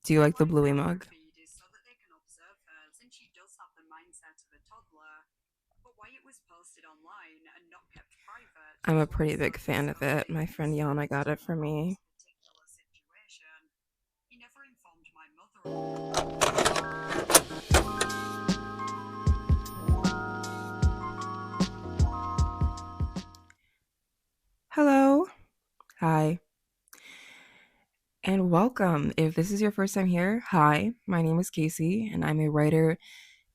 Do you like the bluey mug? I'm a pretty big fan of it. My friend Yana got it for me. Hello. Hi. And welcome. If this is your first time here, hi. My name is Casey, and I'm a writer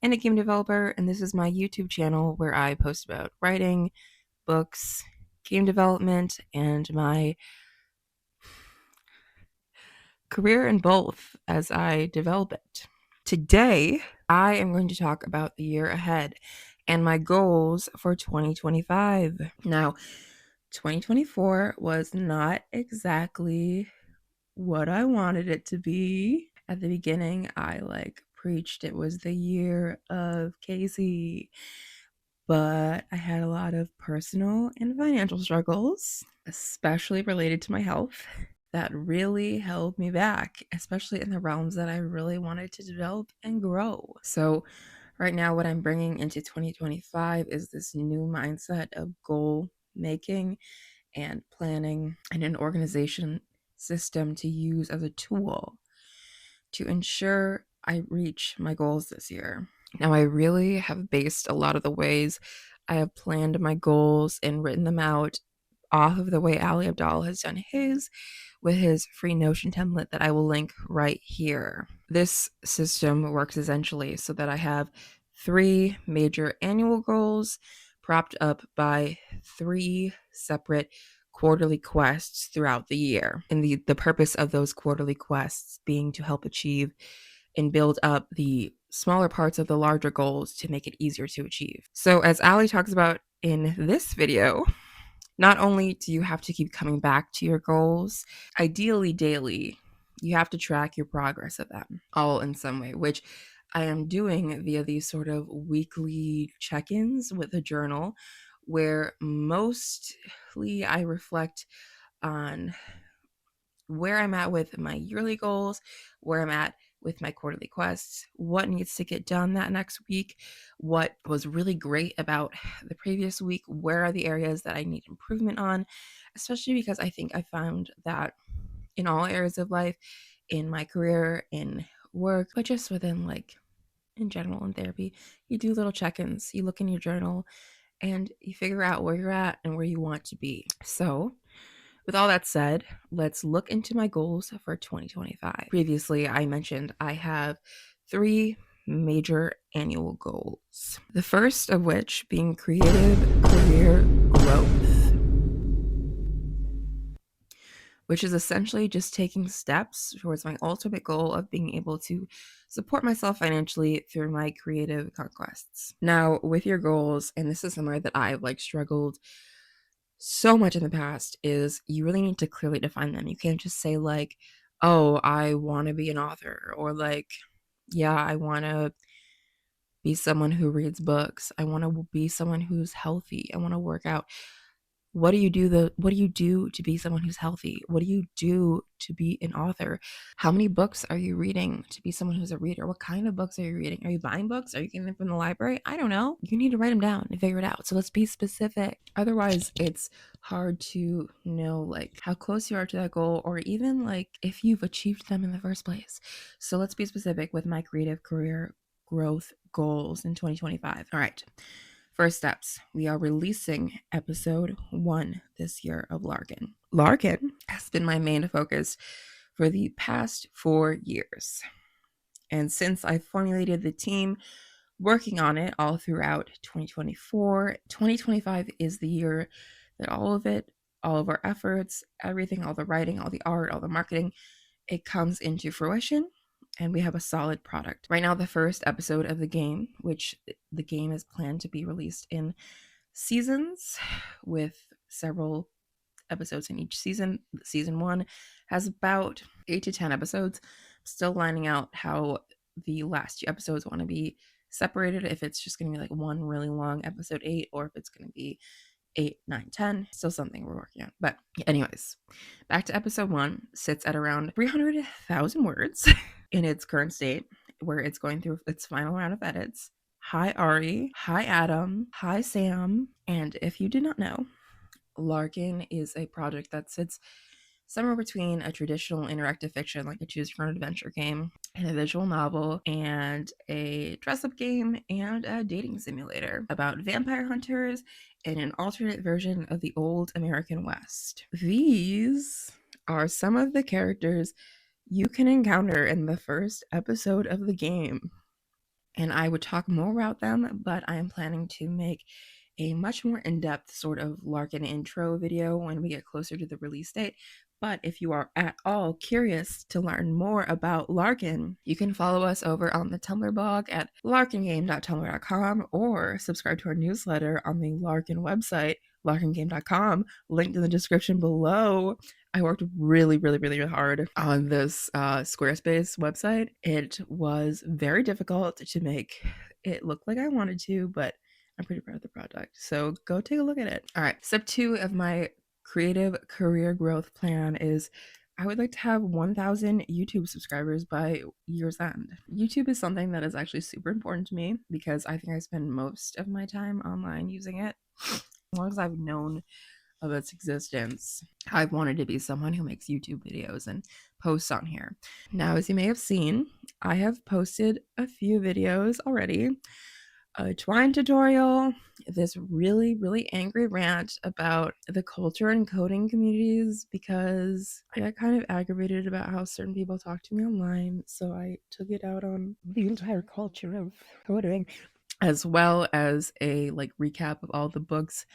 and a game developer, and this is my YouTube channel where I post about writing, books, game development, and my career in both as I develop it. Today, I am going to talk about the year ahead and my goals for 2025. Now, 2024 was not exactly what I wanted it to be. At the beginning, I preached it was the year of Casey, but I had a lot of personal and financial struggles, especially related to my health, that really held me back, especially in the realms that I really wanted to develop and grow. So, right now, what I'm bringing into 2025 is this new mindset of goal making and planning and an organization system to use as a tool to ensure I reach my goals this year. Now, I really have based a lot of the ways I have planned my goals and written them out off of the way Ali Abdal has done his with his free Notion template that I will link right here. This system works essentially so that I have 3 major annual goals propped up by 3 separate quarterly quests throughout the year. And the purpose of those quarterly quests being to help achieve and build up the smaller parts of the larger goals to make it easier to achieve. So as Ali talks about in this video, not only do you have to keep coming back to your goals, ideally daily, you have to track your progress of them all in some way, which I am doing via these sort of weekly check-ins with a journal where mostly I reflect on where I'm at with my yearly goals, where I'm at with my quarterly quests, what needs to get done that next week, what was really great about the previous week, where are the areas that I need improvement on, especially because I think I found that in all areas of life, in my career, in work, but just within in general in therapy, you do little check-ins, you look in your journal, and you figure out where you're at and where you want to be. So with all that said, let's look into my goals for 2025. Previously, I mentioned I have 3 major annual goals. The first of which being creative career growth, which is essentially just taking steps towards my ultimate goal of being able to support myself financially through my creative conquests. Now, with your goals, and this is somewhere that I've struggled so much in the past, is you really need to clearly define them. You can't just say oh, I want to be an author, or yeah, I want to be someone who reads books. I want to be someone who's healthy. I want to work out. What do you do to be someone who's healthy? What do you do to be an author? How many books are you reading to be someone who's a reader? What kind of books are you reading? Are you buying books? Are you getting them from the library? I don't know. You need to write them down and figure it out. So let's be specific. Otherwise, it's hard to know how close you are to that goal, or even if you've achieved them in the first place. So let's be specific with my creative career growth goals in 2025. All right. First steps. We are releasing episode 1 this year of Larkin. Larkin has been my main focus for the past 4 years. And since I formulated the team working on it all throughout 2024, 2025 is the year that all of it, all of our efforts, everything, all the writing, all the art, all the marketing, it comes into fruition and we have a solid product. Right now, the first episode of the game, which the game is planned to be released in seasons with several episodes in each season. Season 1 has about 8 to 10 episodes. Still lining out how the last 2 episodes want to be separated, if it's just going to be one really long episode 8, or if it's going to be 8, 9, 10. Still something we're working on. But anyways, back to episode 1, sits at around 300,000 words. in its current state, where it's going through its final round of edits. Hi, Ari. Hi, Adam. Hi, Sam. And if you did not know, Larkin is a project that sits somewhere between a traditional interactive fiction, like a choose your own adventure game, and a visual novel, and a dress-up game, and a dating simulator about vampire hunters in an alternate version of the old American West. These are some of the characters you can encounter in the first episode of the game. And I would talk more about them, but I am planning to make a much more in-depth sort of Larkin intro video when we get closer to the release date. But if you are at all curious to learn more about Larkin, you can follow us over on the Tumblr blog at larkingame.tumblr.com or subscribe to our newsletter on the Larkin website, larkingame.com, linked in the description below. I worked really hard on this Squarespace website. It was very difficult to make it look like I wanted to, but I'm pretty proud of the project. So go take a look at it. All right. Step 2 of my creative career growth plan is I would like to have 1,000 YouTube subscribers by year's end. YouTube is something that is actually super important to me because I think I spend most of my time online using it. As long as I've known of its existence, I've wanted to be someone who makes YouTube videos and posts on here. Now, as you may have seen, I have posted a few videos already. A Twine tutorial, this really angry rant about the culture and coding communities because I got kind of aggravated about how certain people talk to me online, so I took it out on the entire culture of coding, as well as a recap of all the books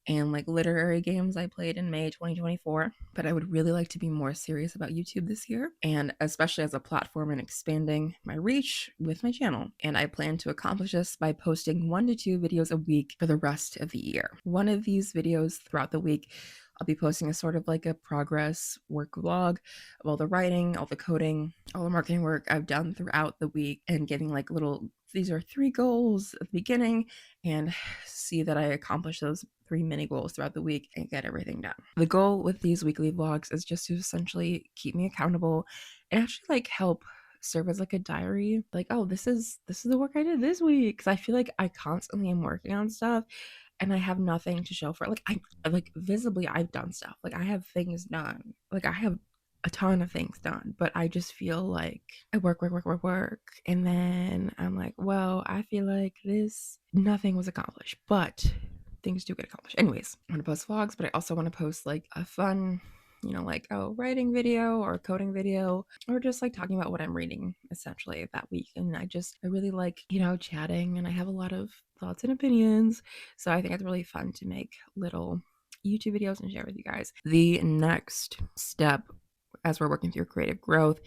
and literary games I played in May 2024. But I would really like to be more serious about YouTube this year, and especially as a platform and expanding my reach with my channel. And I plan to accomplish this by posting 1 to 2 videos a week for the rest of the year. One of these videos throughout the week, I'll be posting a sort of like a progress work vlog of all the writing, all the coding, all the marketing work I've done throughout the week, and giving these are 3 goals at the beginning, and see that I accomplish those 3 mini goals throughout the week and get everything done. The goal with these weekly vlogs is just to essentially keep me accountable and actually help serve as a diary. Oh, this is the work I did this week, because I feel like I constantly am working on stuff and I have nothing to show for it. I visibly I've done stuff. I have things done. I have a ton of things done, but I just feel like I work, and then I'm well, I feel like nothing was accomplished, but things do get accomplished. Anyways, I'm gonna post vlogs, but I also want to post a fun, writing video or coding video, or just talking about what I'm reading essentially that week. And I really like, chatting, and I have a lot of thoughts and opinions. So I think it's really fun to make little YouTube videos and share with you guys. The next step as we're working through creative growth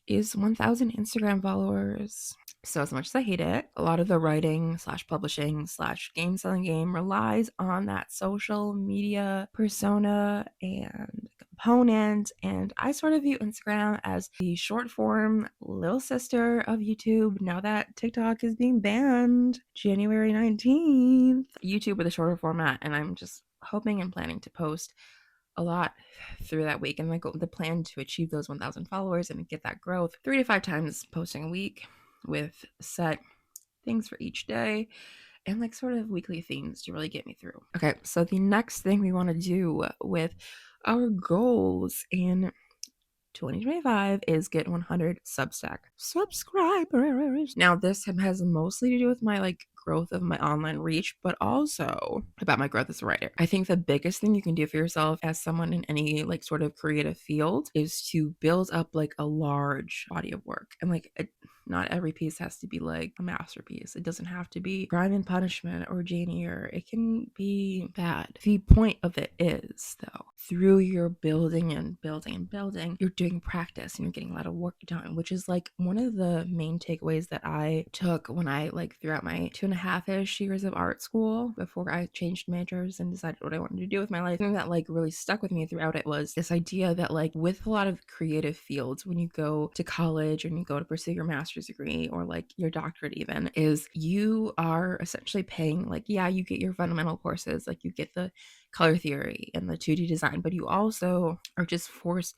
is 1,000 Instagram followers. So as much as I hate it, a lot of the writing / publishing / game selling game relies on that social media persona and component. And I sort of view Instagram as the short form little sister of YouTube. Now that TikTok is being banned January 19th, YouTube with a shorter format. And I'm just hoping and planning to post a lot through that week, and the plan to achieve those 1,000 followers and get that growth 3 to 5 times posting a week with set things for each day and sort of weekly themes to really get me through. Okay, so the next thing we want to do with our goals in 2025 is get 100 Substack subscribers. Now, this has mostly to do with my growth of my online reach, but also about my growth as a writer. I think the biggest thing you can do for yourself as someone in any sort of creative field is to build up a large body of work. And not every piece has to be a masterpiece. It doesn't have to be Crime and Punishment or Jane Eyre. It can be bad. The point of it is, though, through your building, you're doing practice and you're getting a lot of work done, which is one of the main takeaways that I took when I throughout my 2.5-ish years of art school before I changed majors and decided what I wanted to do with my life. And that really stuck with me throughout it was this idea that with a lot of creative fields, when you go to college and you go to pursue your master's degree or your doctorate even, is you are essentially paying you get your fundamental courses, you get the color theory and the 2D design, but you also are just forced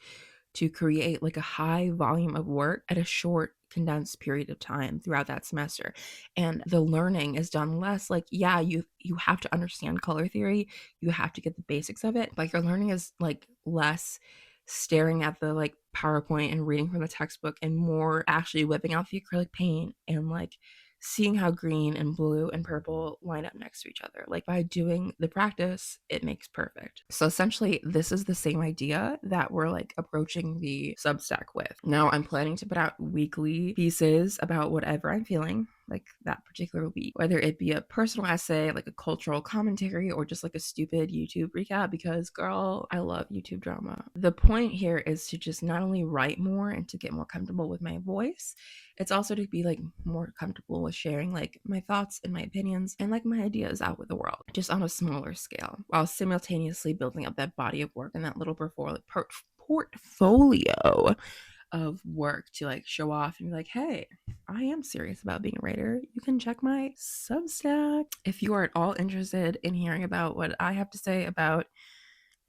to create like a high volume of work at a short condensed period of time throughout that semester. And the learning is done less like, yeah, you have to understand color theory, you have to get the basics of it, but your learning is like less staring at the like PowerPoint and reading from the textbook and more actually whipping out the acrylic paint and like seeing how green and blue and purple line up next to each other. Like by doing the practice, it makes perfect. So essentially, this is the same idea that we're like approaching the Substack with. Now, I'm planning to put out weekly pieces about whatever I'm feeling like that particular week, whether it be a personal essay, like a cultural commentary, or just like a stupid YouTube recap, because girl, I love YouTube drama. The point here is to just not only write more and to get more comfortable with my voice, it's also to be like more comfortable with sharing like my thoughts and my opinions and like my ideas out with the world, just on a smaller scale, while simultaneously building up that body of work and that little portfolio of work to like show off and be like, hey, I am serious about being a writer. You can check my Substack. If you are at all interested in hearing about what I have to say about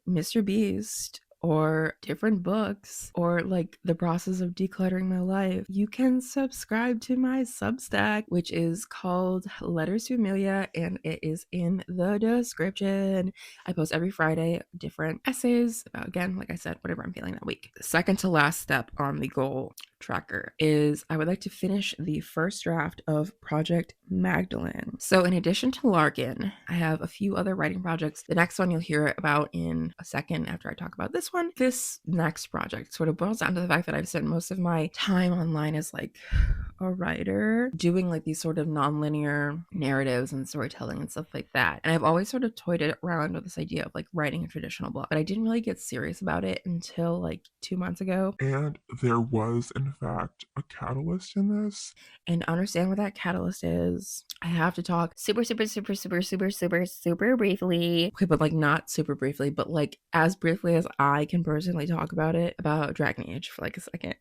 Mr. Beast or different books or like the process of decluttering my life, you can subscribe to my Substack, which is called Letters to Amelia, and it is in the description. I post every Friday different essays about, again, like I said, whatever I'm feeling that week. The second to last step on the goal tracker is I would like to finish the first draft of Project Magdalene. So in addition to Larkin, I have a few other writing projects. The next one you'll hear about in a second after I talk about this one. This next project sort of boils down to the fact that I've spent most of my time online as like a writer, doing like these sort of non-linear narratives and storytelling and stuff like that. And I've always sort of toyed around with this idea of like writing a traditional book, but I didn't really get serious about it until like 2 months ago. And there was, in fact, a catalyst in this. And to understand what that catalyst is, I have to talk super briefly. Okay, but like not super briefly, but like as briefly as I can personally talk about it, about Dragon Age for like a second.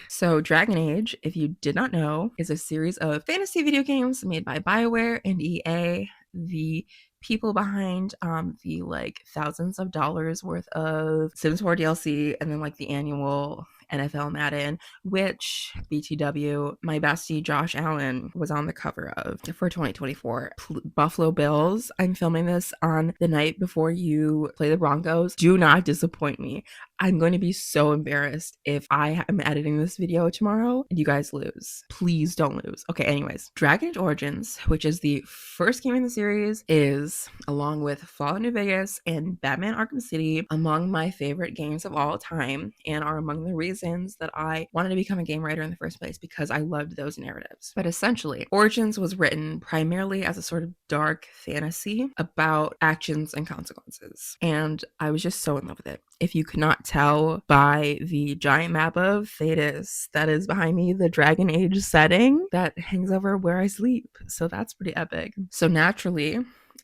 So Dragon Age, if you did not know, is a series of fantasy video games made by BioWare and EA, the people behind the like thousands of dollars worth of Sims 4 DLC and then like the annual NFL Madden, which BTW, my bestie Josh Allen was on the cover of for 2024. Buffalo Bills. I'm filming this on the night before you play the Broncos. Do not disappoint me. I'm going to be so embarrassed if I am editing this video tomorrow and you guys lose. Please don't lose. Okay, anyways, Dragon Age Origins, which is the first game in the series, is, along with Fallout New Vegas and Batman Arkham City, among my favorite games of all time, and are among the reasons that I wanted to become a game writer in the first place, because I loved those narratives. But essentially, Origins was written primarily as a sort of dark fantasy about actions and consequences, and I was just so in love with it. If you could not tell by the giant map of Thetis that is behind me, the Dragon Age setting that hangs over where I sleep. So that's pretty epic. So naturally,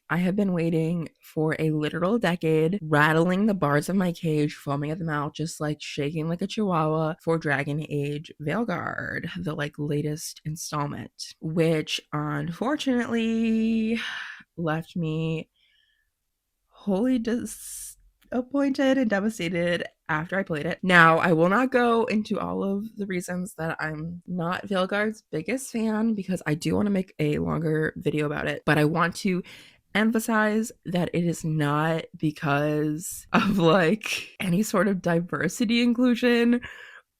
I have been waiting for a literal decade, rattling the bars of my cage, foaming at the mouth, just like shaking like a chihuahua, for Dragon Age Veilguard, the like latest installment, which unfortunately left me wholly disappointed and devastated after I played it. Now, I will not go into all of the reasons that I'm not Veilguard's biggest fan, because I do want to make a longer video about it, but I want to emphasize that it is not because of like any sort of diversity inclusion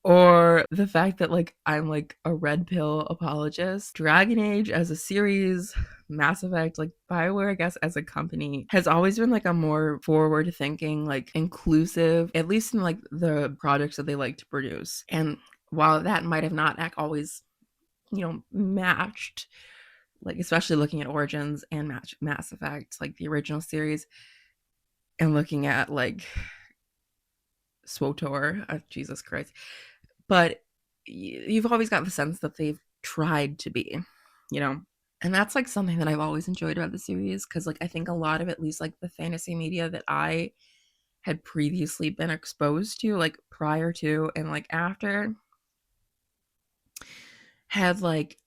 or the fact that like I'm like a red pill apologist. Dragon Age as a series, Mass Effect, like BioWare, I guess, as a company, has always been like a more forward thinking, like inclusive, at least in like the projects that they like to produce. And while that might have not always, matched, like especially looking at Origins and Mass Effect, like the original series, and looking at like SWTOR, Jesus Christ. But you've always got the sense that they've tried to be, and that's like something that I've always enjoyed about the series, because like I think a lot of, at least like the fantasy media that I had previously been exposed to, like prior to and like after, had like,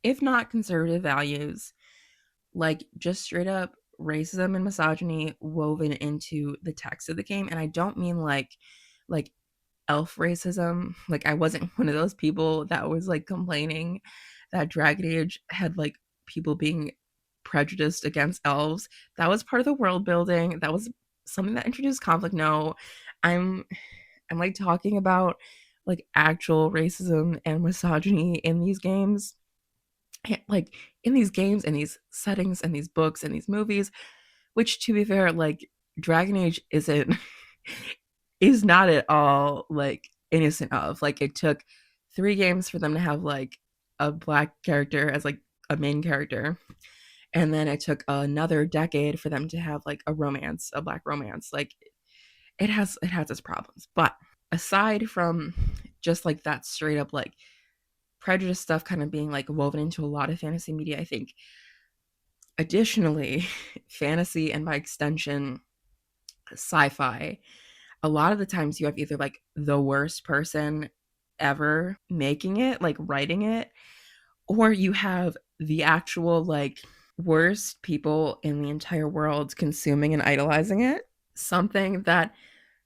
if not conservative values, like just straight up racism and misogyny woven into the text of the game. And I don't mean like like elf racism. Like I wasn't one of those people that was like complaining that Dragon Age had like people being prejudiced against elves. That was part of the world building. That was something that introduced conflict. No, I'm I'm like talking about like actual racism and misogyny in these games. Like in these games and these settings and these books and these movies, which to be fair, like Dragon Age isn't is not at all like innocent of. Like it took 3 games for them to have like a black character as like a main character. And then it took another decade for them to have like a romance, a black romance. Like it has its problems. But aside from just like that straight up like prejudice stuff kind of being like woven into a lot of fantasy media, I think additionally, fantasy and by extension, sci-fi, a lot of the times you have either like the worst person ever making it, like writing it, or you have the actual like worst people in the entire world consuming and idolizing it. Something that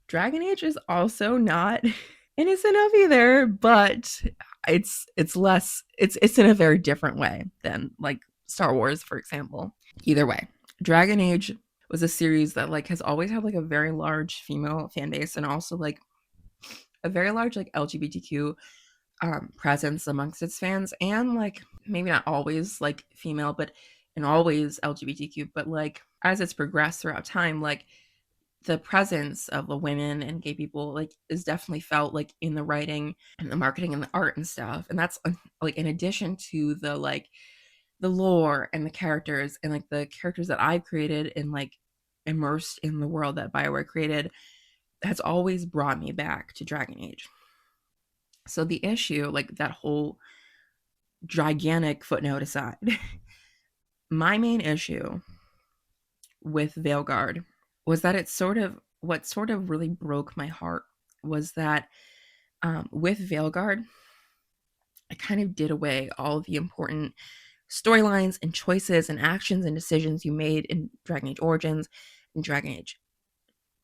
Dragon Age is also not innocent of either, but it's less it's in a very different way than like Star Wars, for example. Either way, Dragon Age was a series that like has always had like a very large female fan base and also like a very large like LGBTQ presence amongst its fans, and like maybe not always like female, but and always LGBTQ, but like as it's progressed throughout time, like the presence of the women and gay people like is definitely felt like in the writing and the marketing and the art and stuff. And that's like in addition to the like the lore and the characters and like the characters that I've created and like immersed in the world that BioWare created, has always brought me back to Dragon Age. So the issue, like that whole gigantic footnote aside, my main issue with Veilguard was that it's sort of what sort of really broke my heart was that with Veilguard, I kind of did away all of the important storylines and choices and actions and decisions you made in Dragon Age Origins and Dragon Age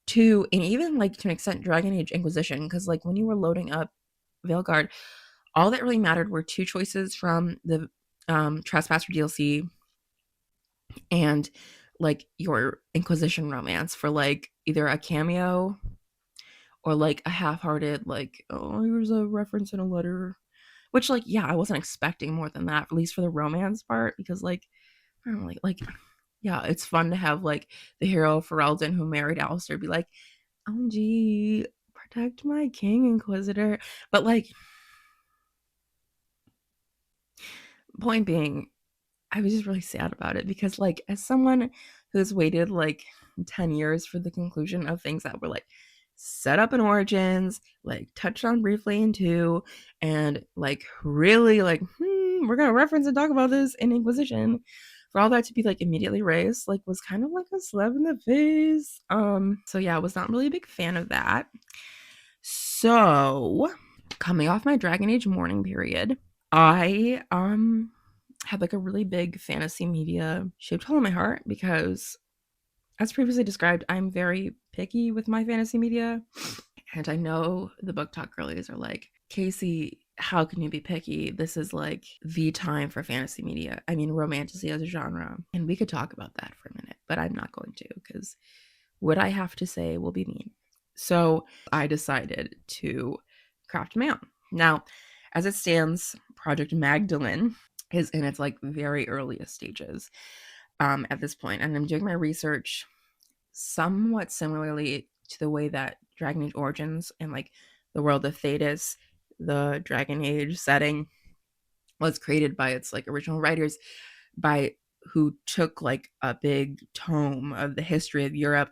2, and even like to an extent Dragon Age Inquisition, because like when you were loading up Veilguard, all that really mattered were 2 choices from the Trespasser DLC and like your Inquisition romance for like either a cameo or like a half-hearted like, oh, here's a reference in a letter, which like yeah, I wasn't expecting more than that, at least for the romance part, because like I don't know, like yeah, it's fun to have like the hero Ferelden who married Alistair be like, oh gee, protect my king, Inquisitor. But like point being, I was just really sad about it because, like, as someone who's waited like 10 years for the conclusion of things that were like set up in Origins, like touched on briefly in 2, and like really like, we're gonna reference and talk about this in Inquisition, for all that to be like immediately raised, like was kind of like a slap in the face. So yeah, I was not really a big fan of that. So coming off my Dragon Age mourning period, I had like a really big fantasy media shaped hole in my heart because, as previously described, I'm very picky with my fantasy media. And I know the book talk girlies are like, Casey, how can you be picky? This is like the time for fantasy media. I mean, romantasy as a genre. And we could talk about that for a minute, but I'm not going to because what I have to say will be mean. So I decided to craft my own. Now, as it stands, Project Magdalene is in its like very earliest stages at this point, and I'm doing my research somewhat similarly to the way that Dragon Age Origins and like the world of Thetis, the Dragon Age setting, was created by its like original writers, by who took like a big tome of the history of Europe,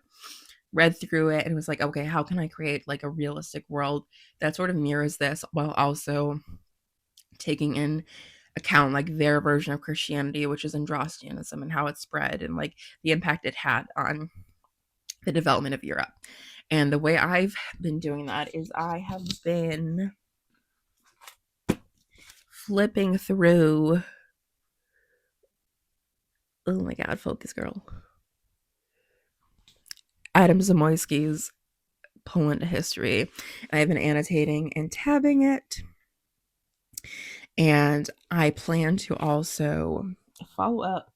read through it, and was like, okay, how can I create like a realistic world that sort of mirrors this while also taking in account like their version of Christianity, which is Androstianism, and how it spread and like the impact it had on the development of Europe. And the way I've been doing that is I have been flipping through, oh my god, focus girl, Adam Zamoyski's Poland history. And I've been annotating and tabbing it. And I plan to also follow up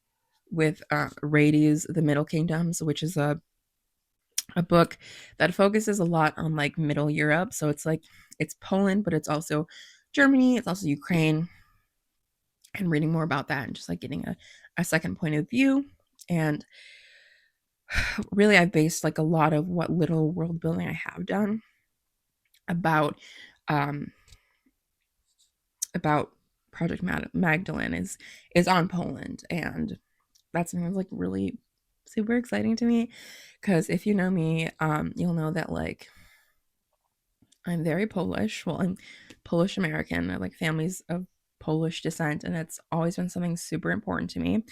with Rady's The Middle Kingdoms, which is a book that focuses a lot on like Middle Europe. So it's like it's Poland, but it's also Germany, it's also Ukraine, and reading more about that and just like getting a second point of view. And really, I've based like a lot of what little world building I have done about um about Project Magdalene is on Poland, and that's something that's like really super exciting to me because if you know me, you'll know that like I'm very Polish. Well, I'm Polish American. I like families of Polish descent, and it's always been something super important to me.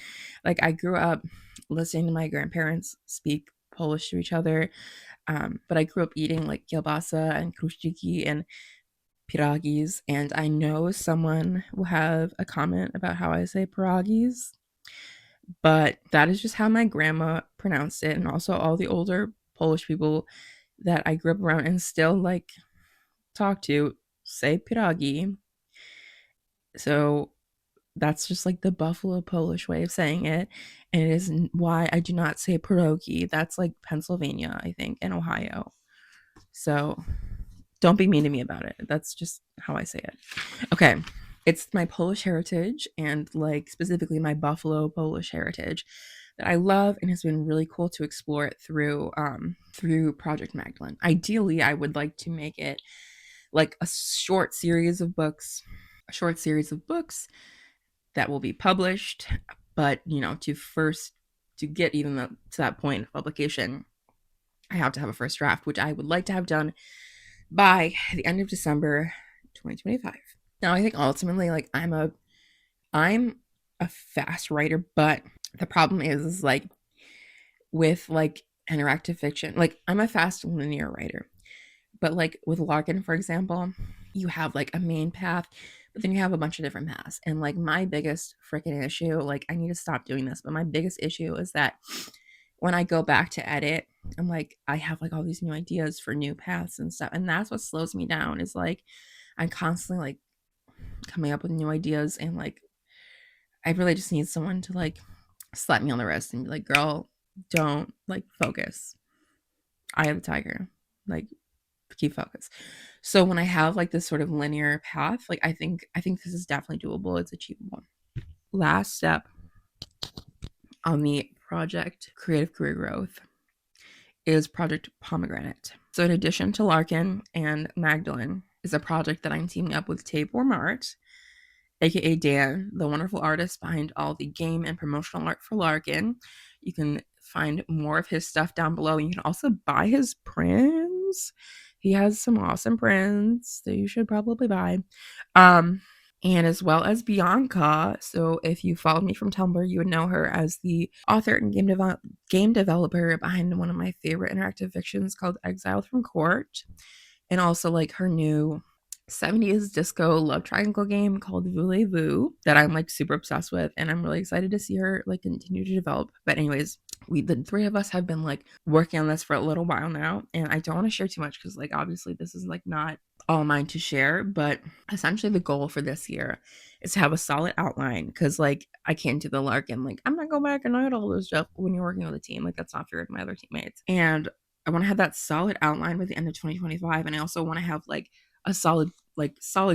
Like I grew up listening to my grandparents speak Polish to each other, but I grew up eating like kielbasa and kruszczyki and pierogis, and I know someone will have a comment about how I say pierogis, but that is just how my grandma pronounced it, and also all the older Polish people that I grew up around and still like talk to say pierogi. So that's just like the Buffalo Polish way of saying it. And it is why I do not say pierogi. That's like Pennsylvania, I think, and Ohio. So don't be mean to me about it. That's just how I say it. Okay. It's my Polish heritage and like specifically my Buffalo Polish heritage that I love and has been really cool to explore it through Project Magdalene. Ideally, I would like to make it like a short series of books that will be published, but you know, to get even to that point of publication, I have to have a first draft, which I would like to have done by the end of December 2025. Now, I think ultimately like I'm a fast writer, but the problem is like with like interactive fiction, like I'm a fast linear writer. But like with Larkin, for example, you have like a main path, but then you have a bunch of different paths. And like my biggest freaking issue, like I need to stop doing this, but my biggest issue is that when I go back to edit, I'm like, I have like all these new ideas for new paths and stuff. And that's what slows me down is like I'm constantly like coming up with new ideas and like I really just need someone to like slap me on the wrist and be like, girl, don't like focus. I am the tiger. Like keep focus. So when I have like this sort of linear path, like I think this is definitely doable. It's achievable. Last step on the project creative career growth is Project Pomegranate. So in addition to Larkin and Magdalene is a project that I'm teaming up with Tabor Mart, aka Dan, the wonderful artist behind all the game and promotional art for Larkin. You can find more of his stuff down below. You can also buy his prints. He has some awesome prints that you should probably buy. And as well as Bianca. So if you followed me from Tumblr, you would know her as the author and game developer behind one of my favorite interactive fictions called Exiled from Court, and also like her new 70s disco love triangle game called Voulez-Vous that I'm like super obsessed with, and I'm really excited to see her like continue to develop. But anyways, the three of us have been like working on this for a little while now, and I don't want to share too much because like obviously this is like not all mine to share, but essentially the goal for this year is to have a solid outline because like I can't do the Larkin, like I'm not going back and write all this stuff when you're working with a team, like that's not fair to my other teammates. And I want to have that solid outline by the end of 2025, and I also want to have like a solid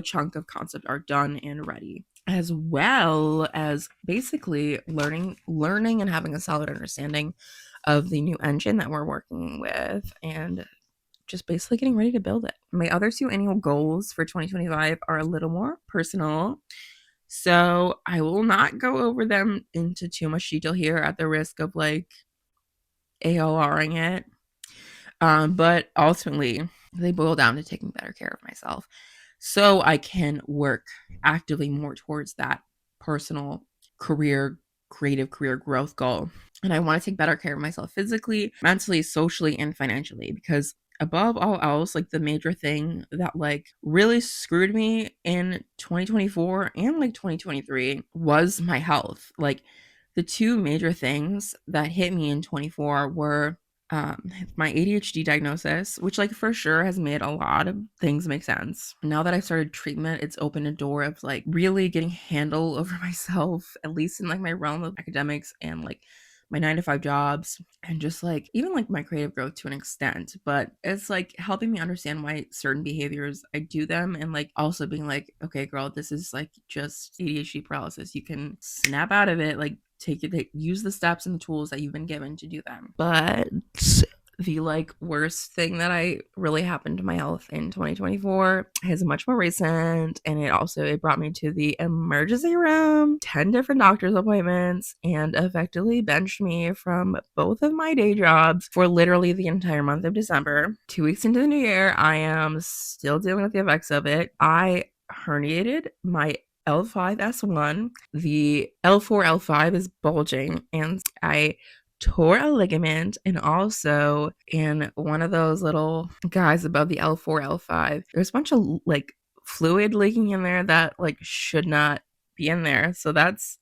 chunk of concept art done and ready, as well as basically learning and having a solid understanding of the new engine that we're working with, and just basically getting ready to build it. My other two annual goals for 2025 are a little more personal, so I will not go over them into too much detail here at the risk of like ALRing it. But ultimately, they boil down to taking better care of myself so I can work actively more towards that personal creative career growth goal. And I want to take better care of myself physically, mentally, socially, and financially because above all else, like the major thing that like really screwed me in 2024 and like 2023 was my health. Like the two major things that hit me in 24 were my ADHD diagnosis, which like for sure has made a lot of things make sense. Now that I've started treatment, it's opened a door of like really getting handle over myself, at least in like my realm of academics and like my 9 to 5 jobs and just like even like my creative growth to an extent. But it's like helping me understand why certain behaviors I do them and like also being like, okay, girl, this is like just ADHD paralysis. You can snap out of it, like take it, use the steps and the tools that you've been given to do them. But the like worst thing that I really happened to my health in 2024 is much more recent, and it brought me to the emergency room, 10 different doctor's appointments, and effectively benched me from both of my day jobs for literally the entire month of December. 2 weeks into the new year, I am still dealing with the effects of it. I herniated my L5S1. The L4 L5 is bulging, and I tore a ligament, and also in one of those little guys above the L4 L5 there's a bunch of like fluid leaking in there that like should not be in there. So that's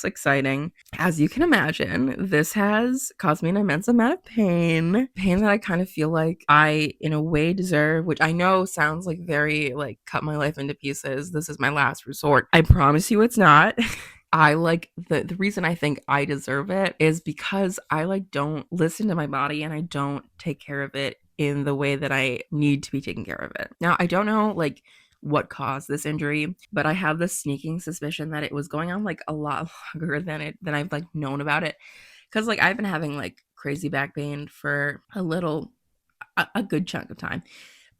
exciting. As you can imagine, this has caused me an immense amount of pain that I kind of feel like I in a way deserve, which I know sounds like very like cut my life into pieces, this is my last resort. I promise you it's not. I like the reason I think I deserve it is because I like don't listen to my body and I don't take care of it in the way that I need to be taking care of it. Now, I don't know like what caused this injury, but I have this sneaking suspicion that it was going on like a lot longer than I've like known about it. Cause like I've been having like crazy back pain for a good chunk of time.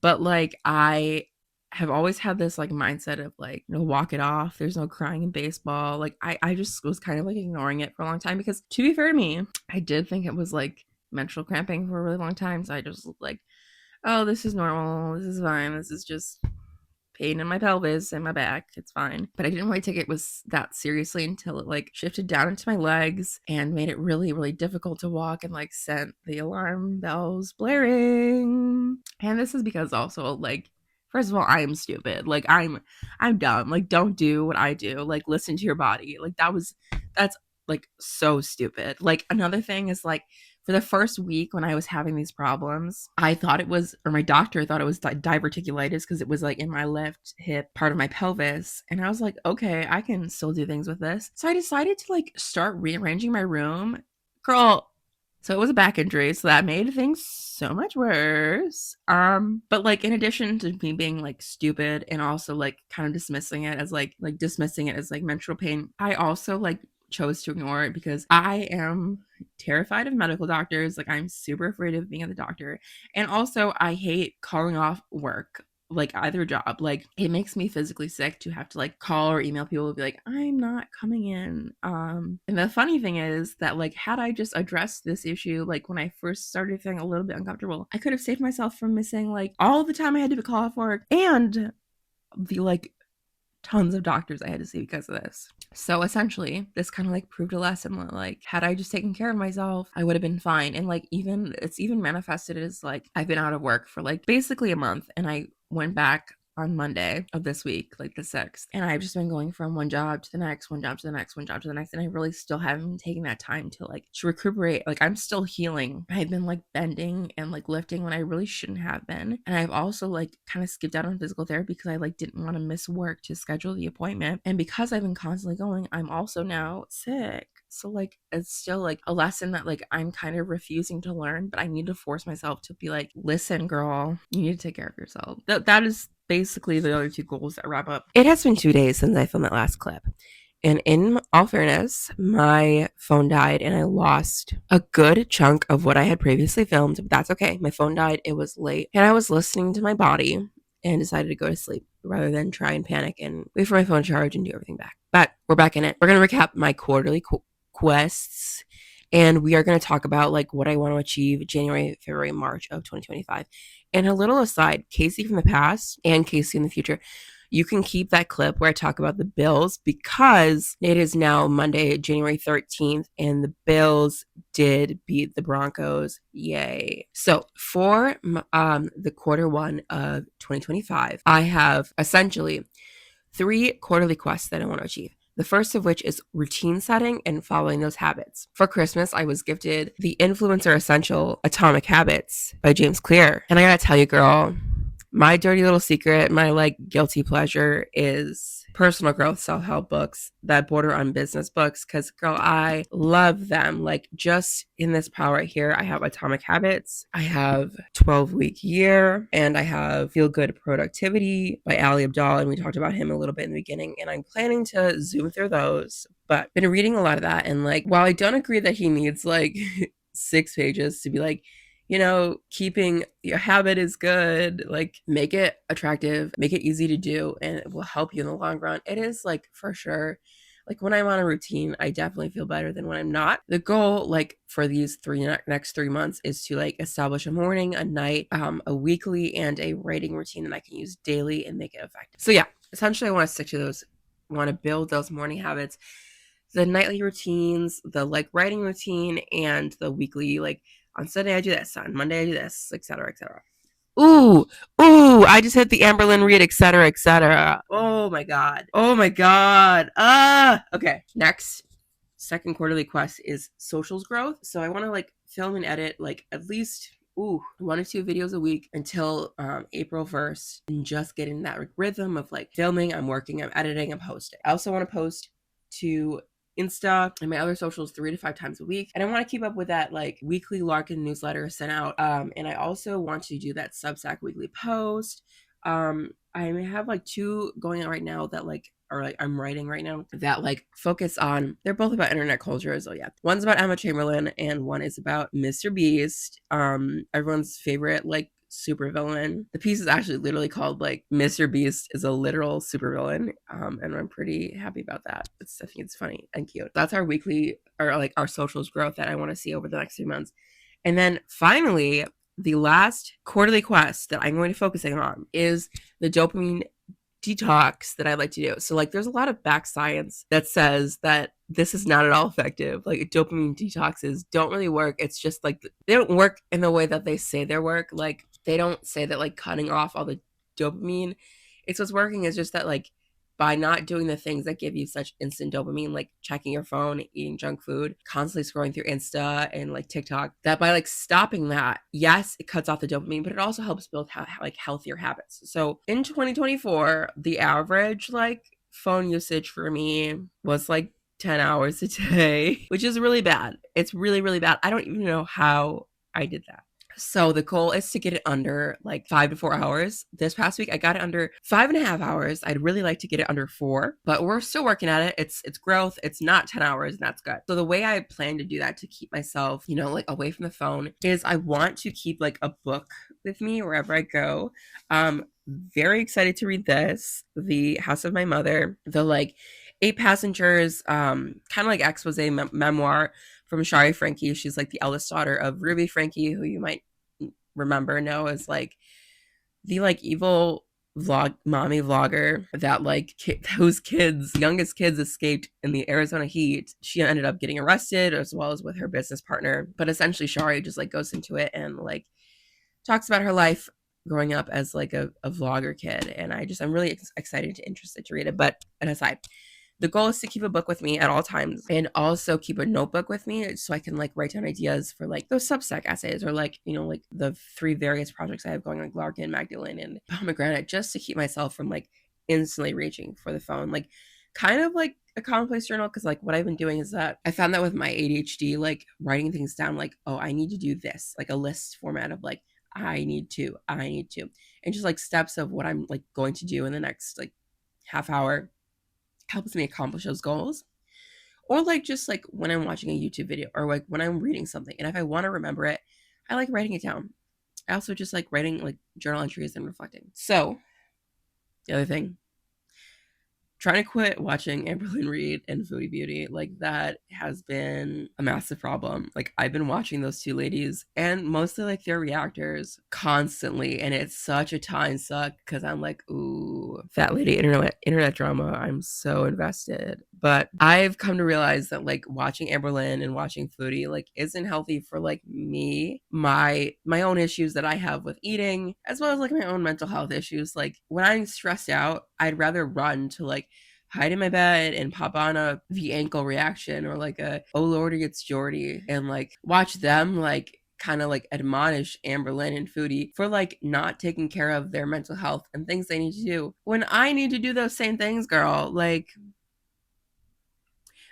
But like I have always had this like mindset of like, walk it off. There's no crying in baseball. Like I just was kind of like ignoring it for a long time because to be fair to me, I did think it was like menstrual cramping for a really long time. So I just was like, oh, this is normal. This is fine. This is just pain in my pelvis and my back. It's fine. But I didn't really take it was that seriously until it like shifted down into my legs and made it really, really difficult to walk and like sent the alarm bells blaring. And this is because also like first of all, I am stupid. Like I'm dumb. Like don't do what I do. Like listen to your body. Like that's like so stupid. Like another thing is like for the first week when I was having these problems, I thought it was, or my doctor thought it was diverticulitis because it was like in my left hip part of my pelvis. And I was like, okay, I can still do things with this. So I decided to like start rearranging my room. Girl, so it was a back injury, so that made things so much worse. But like in addition to me being like stupid and also like kind of dismissing it as like menstrual pain, I also like chose to ignore it because I am terrified of medical doctors. Like I'm super afraid of being at the doctor. And also I hate calling off work, like either job. Like it makes me physically sick to have to like call or email people and be like, I'm not coming in. And the funny thing is that like had I just addressed this issue like when I first started feeling a little bit uncomfortable, I could have saved myself from missing like all the time I had to call off work and the like tons of doctors I had to see because of this. So essentially, this kind of like proved a lesson that like had I just taken care of myself, I would have been fine. And like it's even manifested as like I've been out of work for like basically a month and I went back on Monday of this week, like the 6th. And I've just been going from one job to the next, one job to the next, one job to the next. And I really still haven't been taking that time to like to recuperate. Like I'm still healing. I've been like bending and like lifting when I really shouldn't have been. And I've also like kind of skipped out on physical therapy because I like didn't want to miss work to schedule the appointment. And because I've been constantly going, I'm also now sick. So like it's still like a lesson that like I'm kind of refusing to learn, but I need to force myself to be like, listen, girl, you need to take care of yourself. That is basically the other two goals that wrap up. It has been 2 days since I filmed that last clip. And in all fairness, my phone died and I lost a good chunk of what I had previously filmed, but that's okay. My phone died, it was late, and I was listening to my body and decided to go to sleep rather than try and panic and wait for my phone to charge and do everything back. But we're back in it. We're going to recap my quarterly quests, and we are going to talk about like what I want to achieve January, February, March of 2025. And a little aside, Casey from the past and Casey in the future, you can keep that clip where I talk about the Bills because it is now Monday, January 13th, and the Bills did beat the Broncos. Yay. So for the quarter one of 2025, I have essentially 3 quarterly quests that I want to achieve. The first of which is routine setting and following those habits. For Christmas, I was gifted The Influencer Essential Atomic Habits by James Clear. And I gotta tell you, girl, my dirty little secret, my like guilty pleasure is personal growth self-help books that border on business books, because girl, I love them. Like, just in this pile right here, I have Atomic Habits, I have 12-week year, and I have Feel Good Productivity by Ali Abdaal, and we talked about him a little bit in the beginning, and I'm planning to zoom through those. But been reading a lot of that, and like, while I don't agree that he needs like 6 pages to be like, keeping your habit is good, like, make it attractive, make it easy to do, and it will help you in the long run. It is like, for sure, like, when I'm on a routine, I definitely feel better than when I'm not. The goal, like, for these next 3 months is to like establish a morning, a night, a weekly, and a writing routine that I can use daily and make it effective. So yeah, essentially I want to stick to those. I want to build those morning habits, the nightly routines, the like writing routine, and the weekly, like, on Sunday I do this, on Monday I do this, etc., etc. Ooh, I just hit the Amberlynn Reid, etc., etc. Oh my god. Okay. Next, second quarterly quest is socials growth. So I want to like film and edit like at least 1 or 2 videos a week until April 1st, and just get in that rhythm of like filming, I'm working, I'm editing, I'm posting. I also want to post to Insta and my other socials 3 to 5 times a week. And I want to keep up with that like weekly Larkin newsletter sent out. And I also want to do that Substack weekly post. I have like 2 going on right now that like are like I'm writing right now that like focus on, they're both about internet culture. So yeah, one's about Emma Chamberlain and one is about Mr. Beast, everyone's favorite like supervillain. The piece is actually literally called like Mr. Beast is a literal supervillain, and I'm pretty happy about that. I think it's funny and cute. That's our weekly, or like our socials growth that I want to see over the next 3 months. And then finally, the last quarterly quest that I'm going to focusing on is the dopamine detox that I like to do. So like, there's a lot of back science that says that this is not at all effective. Like, dopamine detoxes don't really work. It's just like they don't work in the way that they say they work. Like, they don't say that like cutting off all the dopamine. It's what's working is just that like, by not doing the things that give you such instant dopamine, like checking your phone, eating junk food, constantly scrolling through Insta and like TikTok, that by like stopping that, yes, it cuts off the dopamine, but it also helps build like healthier habits. So in 2024, the average like phone usage for me was like 10 hours a day, which is really bad. It's really, really bad. I don't even know how I did that. So the goal is to get it under like 5 to 4 hours. This past week, I got it under 5.5 hours. I'd really like to get it under 4, but we're still working at it. It's growth. It's not 10 hours, and that's good. So the way I plan to do that to keep myself, like away from the phone, is I want to keep like a book with me wherever I go. Very excited to read this, The House of My Mother, the like 8 passengers, kind of like expose memoir from Shari Frankie. She's like the eldest daughter of Ruby Frankie, who you might know as like the like evil mommy vlogger that like whose youngest kids escaped in the Arizona heat. She ended up getting arrested, as well as with her business partner. But essentially, Shari just like goes into it and like talks about her life growing up as like a vlogger kid. And I'm really excited and interested to read it. But an aside, the goal is to keep a book with me at all times, and also keep a notebook with me so I can like write down ideas for like those Substack essays, or like, like the 3 various projects I have going, like Larkin, Magdalene, and Pomegranate, just to keep myself from like instantly reaching for the phone. Like, kind of like a commonplace journal, because like what I've been doing is that I found that with my ADHD, like writing things down, like, oh, I need to do this, like a list format of like, I need to, and just like steps of what I'm like going to do in the next like half hour helps me accomplish those goals. Or like just like when I'm watching a YouTube video, or like when I'm reading something, and if I want to remember it, I like writing it down. I also just like writing like journal entries and reflecting. So the other thing, trying to quit watching Amberlynn Reid and Foodie Beauty, like that has been a massive problem. Like, I've been watching those 2 ladies and mostly like their reactors constantly, and it's such a time suck because I'm like, ooh, fat lady internet drama. I'm so invested. But I've come to realize that like watching Amberlynn and watching Foodie like isn't healthy for like me, my own issues that I have with eating, as well as like my own mental health issues. Like, when I'm stressed out, I'd rather run to like hide in my bed and pop on a the ankle reaction or like a oh lordy it's Jordy and like watch them like kind of like admonish Amberlynn and Foodie for like not taking care of their mental health and things they need to do when I need to do those same things, girl. Like,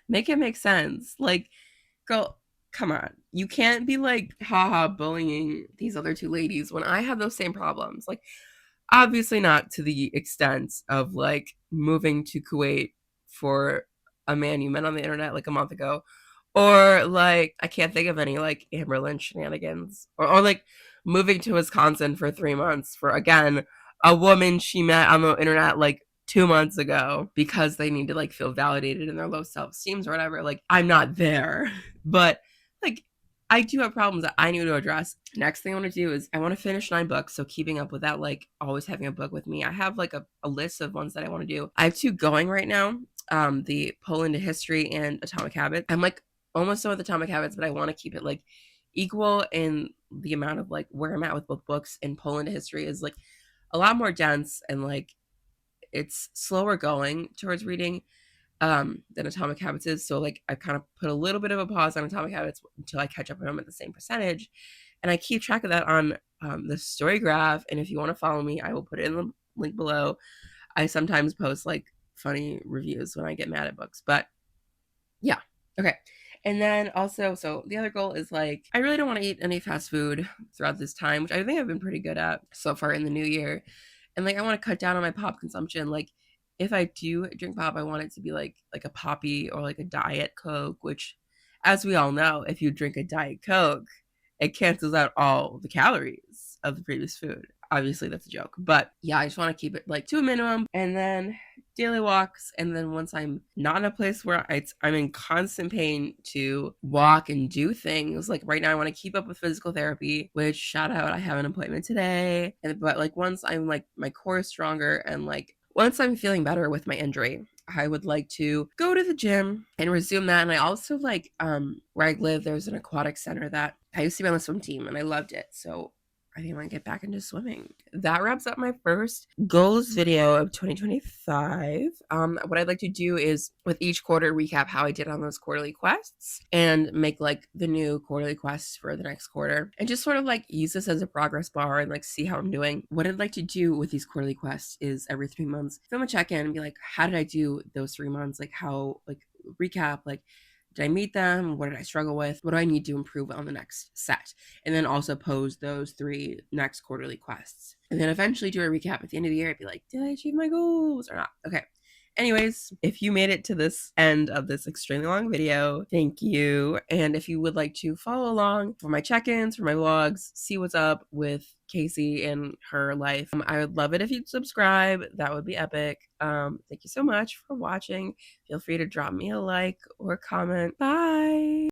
make it make sense. Like, girl, come on. You can't be like, haha, bullying these other two ladies when I have those same problems. Like, obviously not to the extent of like moving to Kuwait for a man you met on the internet like a month ago. Or like I can't think of any like Amberlynn shenanigans. Or like moving to Wisconsin for 3 months for again a woman she met on the internet like 2 months ago because they need to like feel validated in their low self-esteem or whatever. Like I'm not there. But like I do have problems that I need to address. Next thing I want to do is I want to finish 9 books. So keeping up with that, like always having a book with me. I have like a list of ones that I want to do. I have 2 going right now. The Pull into History and Atomic Habits. I'm like almost done with Atomic Habits, but I want to keep it like equal in the amount of like where I'm at with both books. And Pull into History is like a lot more dense and like it's slower going towards reading than Atomic Habits is. So like I kind of put a little bit of a pause on Atomic Habits until I catch up with them at the same percentage. And I keep track of that on the story graph. And if you want to follow me, I will put it in the link below. I sometimes post like funny reviews when I get mad at books, but yeah. Okay. And then also, so the other goal is like, I really don't want to eat any fast food throughout this time, which I think I've been pretty good at so far in the new year. And like, I want to cut down on my pop consumption. Like, if I do drink pop, I want it to be like a poppy or like a diet Coke, which, as we all know, if you drink a diet Coke, it cancels out all the calories of the previous food. Obviously, that's a joke, but yeah, I just want to keep it like to a minimum, and then daily walks. And then once I'm not in a place where I'm in constant pain to walk and do things, like right now, I want to keep up with physical therapy. Which shout out, I have an appointment today. But like once I'm like my core is stronger and like once I'm feeling better with my injury, I would like to go to the gym and resume that. And I also like where I live, there's an aquatic center that I used to be on the swim team and I loved it. So I think I'm gonna get back into swimming. That wraps up my first goals video of 2025. What I'd like to do is with each quarter recap how I did on those quarterly quests and make like the new quarterly quests for the next quarter and just sort of like use this as a progress bar and like see how I'm doing. What I'd like to do with these quarterly quests is every 3 months film a check-in and be like, how did I do those 3 months? Like how like recap like did I meet them? What did I struggle with? What do I need to improve on the next set? And then also pose those 3 next quarterly quests. And then eventually do a recap at the end of the year and be like, did I achieve my goals or not? Okay. Anyways, if you made it to this end of this extremely long video, thank you. And if you would like to follow along for my check-ins, for my vlogs, see what's up with Casey and her life, I would love it if you'd subscribe. That would be epic. Thank you so much for watching. Feel free to drop me a like or comment. Bye.